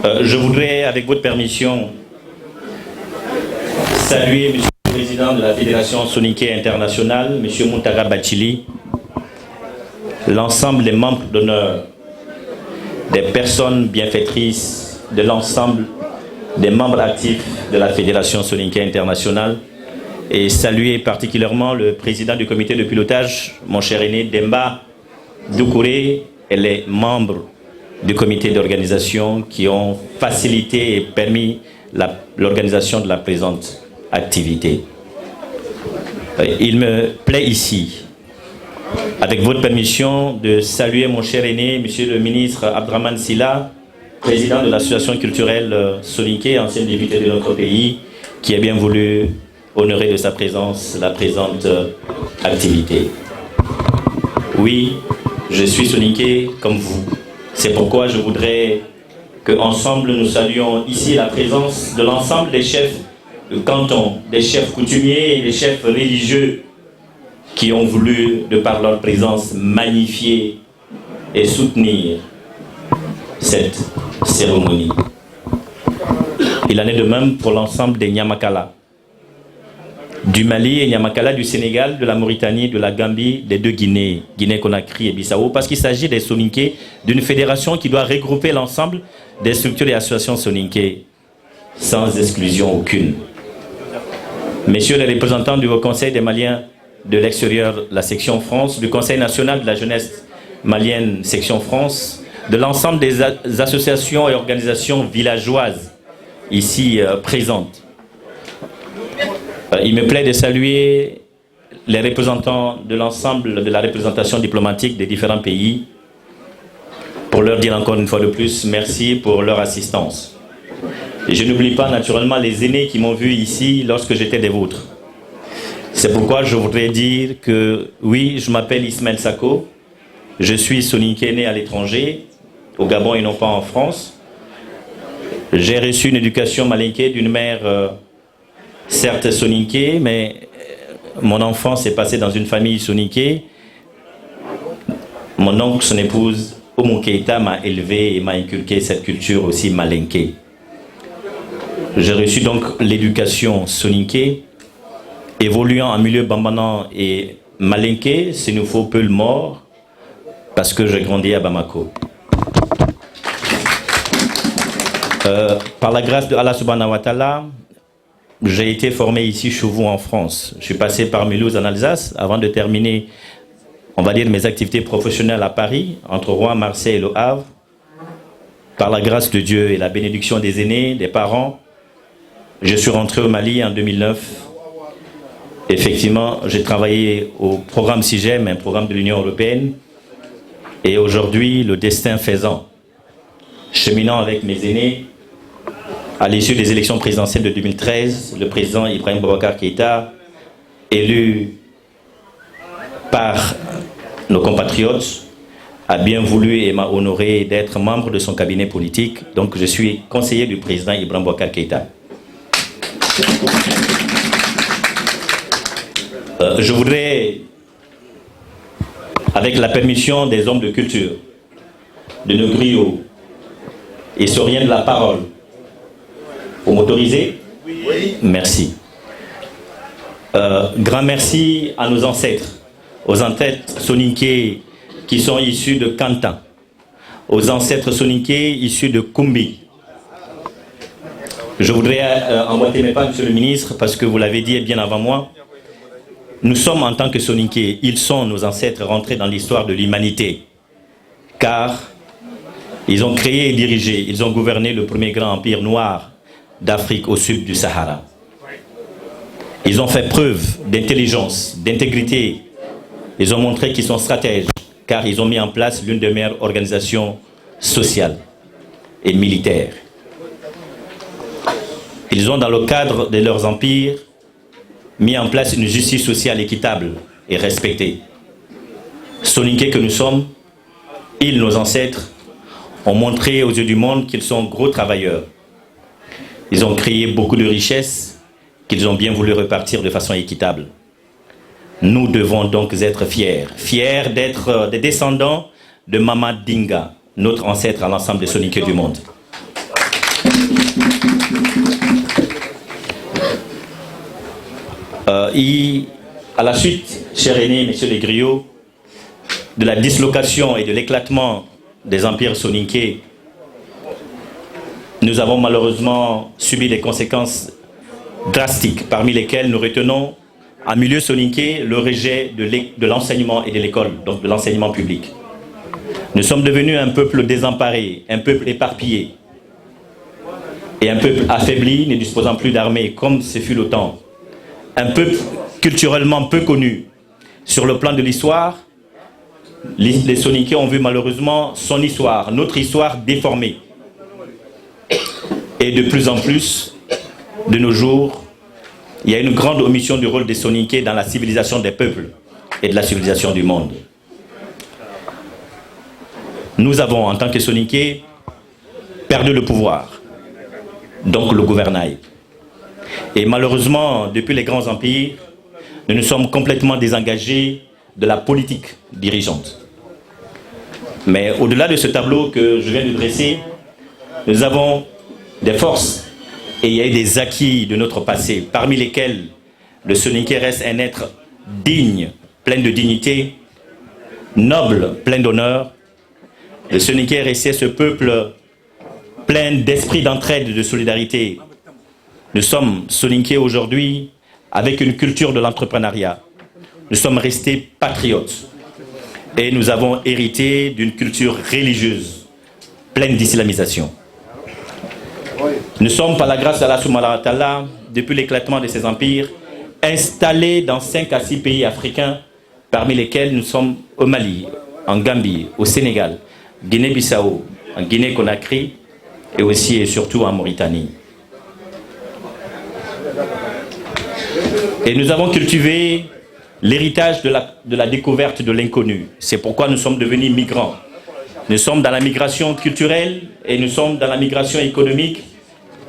Je voudrais, avec votre permission, saluer M. le Président de la Fédération Soninké Internationale, M. Muntara Bachili, l'ensemble des membres d'honneur, des personnes bienfaitrices, de l'ensemble des membres actifs de la Fédération Soninké Internationale, et saluer particulièrement le président du comité de pilotage, mon cher aîné Demba Doucouré, et les membres du comité d'organisation qui ont facilité et permis l'organisation de la présente activité. Il me plaît ici, avec votre permission, de saluer mon cher aîné, monsieur le ministre Abdraman Silla, président de l'association culturelle Soninké, ancien député de notre pays, qui a bien voulu honorer de sa présence la présente activité. Oui, je suis Soninké comme vous. C'est pourquoi je voudrais qu'ensemble nous saluions ici la présence de l'ensemble des chefs de canton, des chefs coutumiers et des chefs religieux qui ont voulu, de par leur présence, magnifier et soutenir cette cérémonie. Il en est de même pour l'ensemble des Nyamakala, du Mali et Nyamakala du Sénégal, de la Mauritanie, de la Gambie, des deux Guinées, Guinée-Conakry et Bissau, parce qu'il s'agit des Soninké, d'une fédération qui doit regrouper l'ensemble des structures et associations Soninké, sans exclusion aucune. Messieurs les représentants du Haut Conseil des Maliens de l'extérieur, la section France, du Conseil national de la jeunesse malienne, section France, de l'ensemble des associations et organisations villageoises ici présentes. Il me plaît de saluer les représentants de l'ensemble de la représentation diplomatique des différents pays pour leur dire encore une fois de plus merci pour leur assistance. Et je n'oublie pas naturellement les aînés qui m'ont vu ici lorsque j'étais des vôtres. C'est pourquoi je voudrais dire que oui, je m'appelle Ismaël Sako, je suis Soninké né à l'étranger, au Gabon et non pas en France. J'ai reçu une éducation malinké d'une mère certes Soninké, mais mon enfance s'est passée dans une famille Soninké. Mon oncle, son épouse, Oumou Keïta, m'a élevé et m'a inculqué cette culture aussi malinké. J'ai reçu donc l'éducation Soninké, évoluant en milieu bambanan et malinké, s'il nous faut peu le mort, parce que j'ai grandi à Bamako. Par la grâce de Allah subhanahu wa ta'ala, j'ai été formé ici chez vous en France. Je suis passé par Mulhouse en Alsace avant de terminer, on va dire, mes activités professionnelles à Paris, entre Rouen, Marseille et Le Havre. Par la grâce de Dieu et la bénédiction des aînés, des parents, je suis rentré au Mali en 2009. Effectivement, j'ai travaillé au programme SIGEM, un programme de l'Union européenne. Et aujourd'hui, le destin faisant, cheminant avec mes aînés, à l'issue des élections présidentielles de 2013, le président Ibrahim Boubacar Keïta, élu par nos compatriotes, a bien voulu et m'a honoré d'être membre de son cabinet politique. Donc je suis conseiller du président Ibrahim Boubacar Keïta. Je voudrais, avec la permission des hommes de culture, de nos griots, historiens de la parole, vous m'autorisez? Oui. Merci. Grand merci à nos ancêtres, aux ancêtres Soninké qui sont issus de Kantan, aux ancêtres Soninké issus de Kumbi. Je voudrais emboîter mes pas, monsieur le ministre, parce que vous l'avez dit bien avant moi, nous sommes en tant que Soninké, ils sont nos ancêtres rentrés dans l'histoire de l'humanité, car ils ont créé et dirigé, ils ont gouverné le premier grand empire noir d'Afrique au sud du Sahara. Ils ont fait preuve d'intelligence, d'intégrité. Ils ont montré qu'ils sont stratèges, car ils ont mis en place l'une des meilleures organisations sociales et militaires. Ils ont, dans le cadre de leurs empires, mis en place une justice sociale équitable et respectée. Soninké que nous sommes, ils, nos ancêtres, ont montré aux yeux du monde qu'ils sont gros travailleurs. Ils ont créé beaucoup de richesses qu'ils ont bien voulu repartir de façon équitable. Nous devons donc être fiers d'être des descendants de Mama Dinga, notre ancêtre à l'ensemble des Soninké du monde. À la suite, cher aîné, messieurs les griots, de la dislocation et de l'éclatement des empires soninké, nous avons malheureusement subi des conséquences drastiques, parmi lesquelles nous retenons en milieu soninké le rejet de l'enseignement et de l'école, donc de l'enseignement public. Nous sommes devenus un peuple désemparé, un peuple éparpillé et un peuple affaibli, ne disposant plus d'armée comme ce fut le temps. Un peuple culturellement peu connu. Sur le plan de l'histoire, les Soninké ont vu malheureusement son histoire, notre histoire déformée. Et de plus en plus, de nos jours, il y a une grande omission du rôle des Soninké dans la civilisation des peuples et de la civilisation du monde. Nous avons, en tant que Soninké, perdu le pouvoir, donc le gouvernail. Et malheureusement, depuis les grands empires, nous nous sommes complètement désengagés de la politique dirigeante. Mais au-delà de ce tableau que je viens de dresser, nous avons des forces et il y a eu des acquis de notre passé, parmi lesquels le Soninké reste un être digne, plein de dignité, noble, plein d'honneur. Le Soninké est resté ce peuple plein d'esprit d'entraide et de solidarité. Nous sommes Soninké aujourd'hui avec une culture de l'entrepreneuriat. Nous sommes restés patriotes et nous avons hérité d'une culture religieuse pleine d'islamisation. Nous sommes, par la grâce d'Allah subhanahu wa ta'ala, depuis l'éclatement de ces empires, installés dans 5 à 6 pays africains, parmi lesquels nous sommes au Mali, en Gambie, au Sénégal, Guinée-Bissau, en Guinée-Conakry et aussi et surtout en Mauritanie. Et nous avons cultivé l'héritage de la découverte de l'inconnu. C'est pourquoi nous sommes devenus migrants. Nous sommes dans la migration culturelle et nous sommes dans la migration économique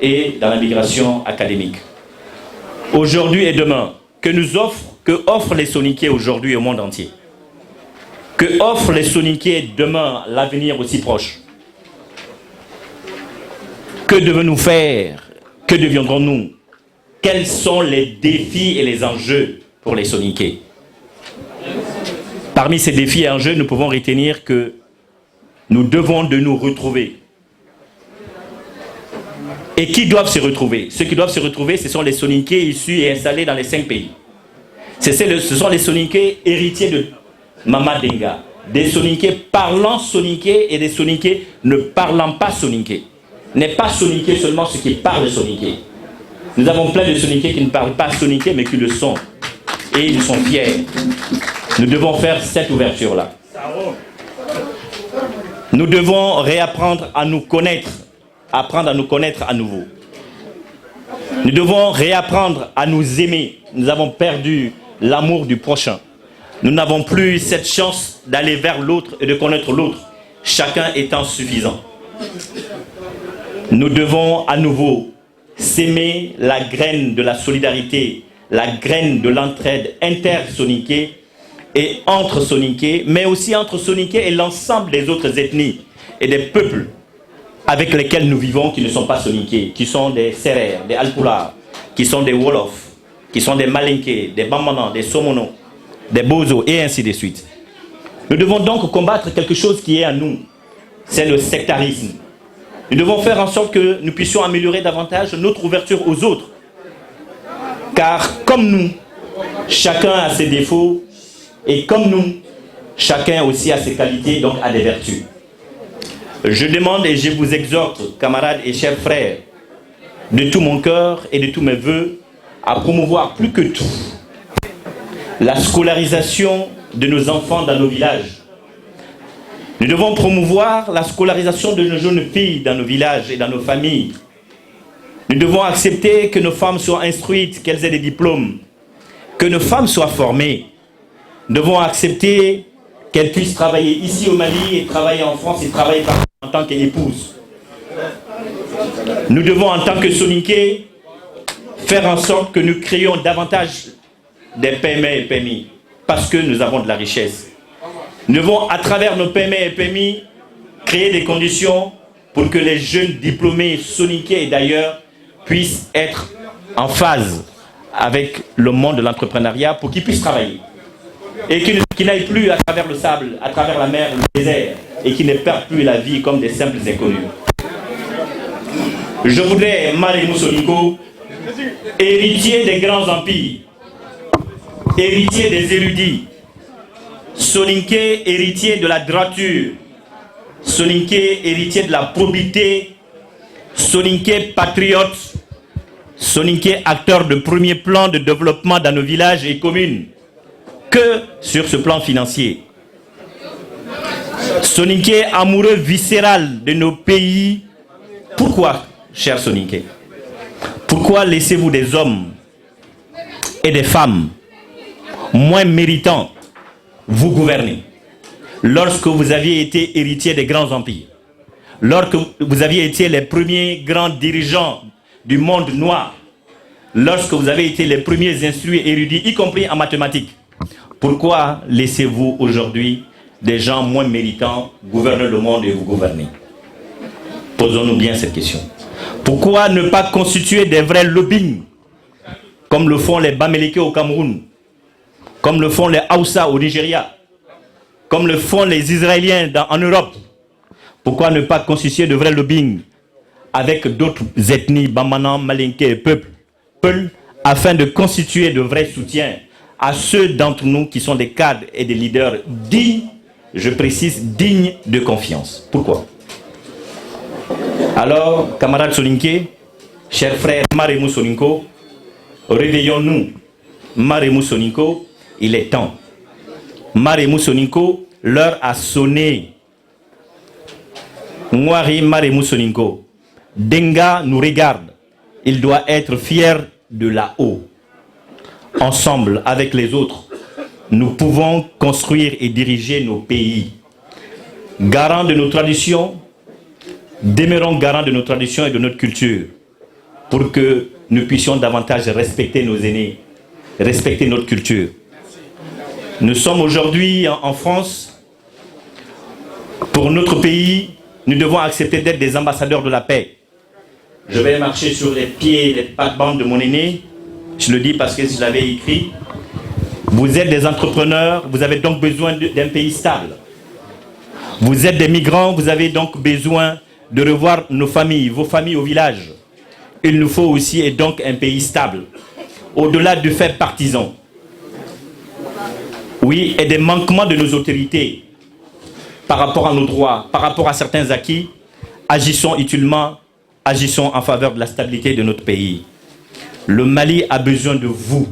et dans la migration académique. Aujourd'hui et demain, que offrent les Soninké aujourd'hui au monde entier? Que offrent les Soninké demain, l'avenir aussi proche? Que devons-nous faire? Que deviendrons-nous? Quels sont les défis et les enjeux pour les Soninké? Parmi ces défis et enjeux, nous pouvons retenir que nous devons de nous retrouver. Et qui doivent se retrouver? Ceux qui doivent se retrouver, ce sont les Soninké issus et installés dans les 5 pays. Ce sont les Soninké héritiers de Mama Denga. Des Soninké parlant Soninké et des Soninké ne parlant pas Soninké. N'est pas Soninké seulement ceux qui parlent Soninké. Nous avons plein de Soninké qui ne parlent pas Soninké mais qui le sont. Et ils sont fiers. Nous devons faire cette ouverture-là. Nous devons réapprendre à nous connaître, apprendre à nous connaître à nouveau. Nous devons réapprendre à nous aimer. Nous avons perdu l'amour du prochain. Nous n'avons plus cette chance d'aller vers l'autre et de connaître l'autre, chacun étant suffisant. Nous devons à nouveau s'aimer la graine de la solidarité, la graine de l'entraide inter-Soninké et entre Soninké, mais aussi entre Soninké et l'ensemble des autres ethnies et des peuples avec lesquels nous vivons qui ne sont pas Soninké, qui sont des Serer, des Alpulaar, qui sont des Wolof, qui sont des Malinké, des Bambanan, des Somono, des Bozo et ainsi de suite. Nous devons donc combattre quelque chose qui est à nous, c'est le sectarisme. Nous devons faire en sorte que nous puissions améliorer davantage notre ouverture aux autres. Car comme nous, chacun a ses défauts et comme nous, chacun aussi a ses qualités, donc a des vertus. Je demande et je vous exhorte, camarades et chers frères, de tout mon cœur et de tous mes voeux, à promouvoir plus que tout la scolarisation de nos enfants dans nos villages. Nous devons promouvoir la scolarisation de nos jeunes filles dans nos villages et dans nos familles. Nous devons accepter que nos femmes soient instruites, qu'elles aient des diplômes, que nos femmes soient formées. Nous devons accepter qu'elles puissent travailler ici au Mali et travailler en France et travailler en tant qu'épouses. Nous devons en tant que Soninké faire en sorte que nous créions davantage des PME et PMI parce que nous avons de la richesse. Nous devons à travers nos PME et PMI créer des conditions pour que les jeunes diplômés soninké et d'ailleurs puissent être en phase avec le monde de l'entrepreneuriat pour qu'ils puissent travailler. Et qu'ils n'aillent plus à travers le sable, à travers la mer, le désert, et qu'ils ne perdent plus la vie comme des simples inconnus. Je voudrais, Maremou Soninko, héritier des grands empires, héritier des érudits, Soninké, héritier de la droiture, Soninké, héritier de la probité, Soninké, patriote, Soninké, acteur de premier plan de développement dans nos villages et communes, que sur ce plan financier. Soninké, amoureux viscéral de nos pays. Pourquoi, cher Soninké? Pourquoi laissez-vous des hommes et des femmes moins méritants vous gouverner? Lorsque vous aviez été héritier des grands empires, lorsque vous aviez été les premiers grands dirigeants du monde noir, lorsque vous avez été les premiers instruits érudits, y compris en mathématiques, pourquoi laissez-vous aujourd'hui des gens moins méritants gouverner le monde et vous gouverner? Posons-nous bien cette question. Pourquoi ne pas constituer des vrais lobbying, comme le font les Bamileke au Cameroun, comme le font les Hausa au Nigeria, comme le font les Israéliens en Europe? Pourquoi ne pas constituer de vrais lobbying avec d'autres ethnies, Bamana, Malinké et Peul, afin de constituer de vrais soutiens à ceux d'entre nous qui sont des cadres et des leaders dignes, je précise, dignes de confiance? Pourquoi? Alors, camarades Soninké, chers frères Maremou Soninko, réveillons-nous. Maremou Soninko, il est temps. Maremou Soninko, l'heure a sonné. Ngwari Maremou Soninko, Denga nous regarde. Il doit être fier de là-haut. Ensemble, avec les autres, nous pouvons construire et diriger nos pays. Garants de nos traditions, demeurons garants de nos traditions et de notre culture pour que nous puissions davantage respecter nos aînés, respecter notre culture. Nous sommes aujourd'hui en France. Pour notre pays, nous devons accepter d'être des ambassadeurs de la paix. Je vais marcher sur les pieds, les pattes-bandes de mon aîné. Je le dis parce que je l'avais écrit. Vous êtes des entrepreneurs, vous avez donc besoin d'un pays stable. Vous êtes des migrants, vous avez donc besoin de revoir nos familles, vos familles au village. Il nous faut aussi et donc un pays stable. Au-delà du fait partisan. Oui, et des manquements de nos autorités par rapport à nos droits, par rapport à certains acquis, agissons utilement, agissons en faveur de la stabilité de notre pays. Le Mali a besoin de vous.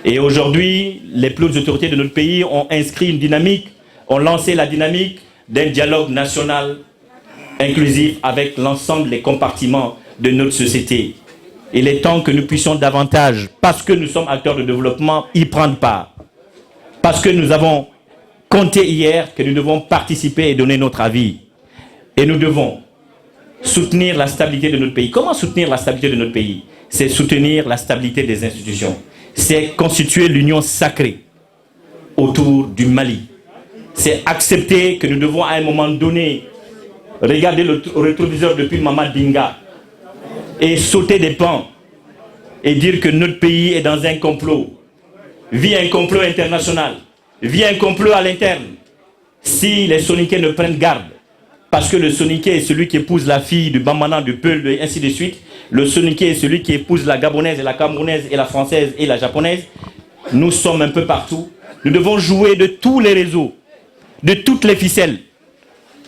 Et aujourd'hui, les plus hautes autorités de notre pays ont inscrit une dynamique, ont lancé la dynamique d'un dialogue national inclusif avec l'ensemble des compartiments de notre société. Il est temps que nous puissions davantage, parce que nous sommes acteurs de développement, y prendre part. Parce que nous avons compté hier que nous devons participer et donner notre avis. Et nous devons soutenir la stabilité de notre pays. Comment soutenir la stabilité de notre pays? C'est soutenir la stabilité des institutions. C'est constituer l'union sacrée autour du Mali. C'est accepter que nous devons à un moment donné regarder le rétroviseur depuis Mama Dinga et sauter des pans et dire que notre pays est dans un complot. Vit un complot international, vit un complot à l'interne. Si les Soninké ne prennent garde, parce que le Soninké est celui qui épouse la fille du Bamana, du Peul, et ainsi de suite, le Soninké est celui qui épouse la Gabonaise et la Camerounaise et la Française et la Japonaise, nous sommes un peu partout. Nous devons jouer de tous les réseaux, de toutes les ficelles,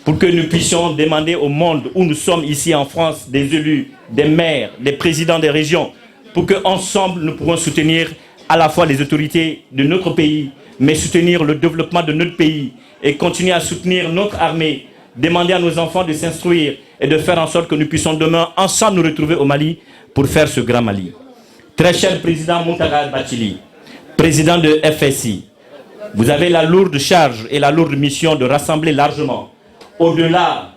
pour que nous puissions demander au monde où nous sommes ici en France, des élus, des maires, des présidents des régions, pour qu'ensemble nous pourrons soutenir à la fois les autorités de notre pays, mais soutenir le développement de notre pays et continuer à soutenir notre armée, demander à nos enfants de s'instruire et de faire en sorte que nous puissions demain ensemble nous retrouver au Mali pour faire ce grand Mali. Très cher président Mountaga Bathily, président de FSI, vous avez la lourde charge et la lourde mission de rassembler largement, au-delà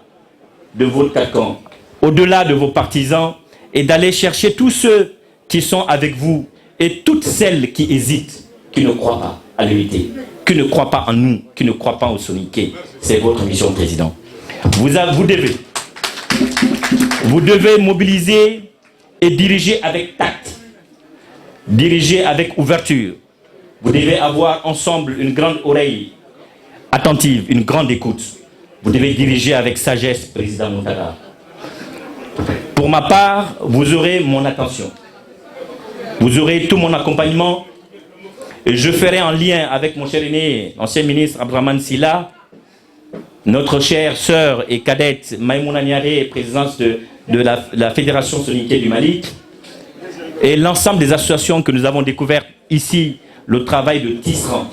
de votre carcan, au-delà de vos partisans, et d'aller chercher tous ceux qui sont avec vous et toutes celles qui hésitent, qui ne croient pas à l'unité, qui ne croient pas en nous, qui ne croient pas au Soninké. C'est votre mission, président. Vous devez, Vous devez mobiliser et diriger avec tact, diriger avec ouverture. Vous devez avoir ensemble une grande oreille attentive, une grande écoute. Vous devez diriger avec sagesse, Président Moutara. Pour ma part, vous aurez mon attention. Vous aurez tout mon accompagnement. Et je ferai en lien avec mon cher aîné, ancien ministre Abdraman Silla, notre chère sœur et cadette Maïmouna Niaré, présidente de la Fédération soninké du Mali, et l'ensemble des associations que nous avons découvertes ici, le travail de tisserand,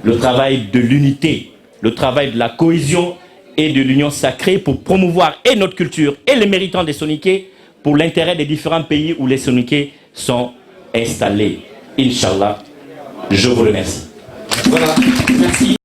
le travail de l'unité, le travail de la cohésion et de l'union sacrée pour promouvoir et notre culture et les méritants des soninké pour l'intérêt des différents pays où les soninké sont installés. Inch'Allah, je vous remercie. Voilà, merci.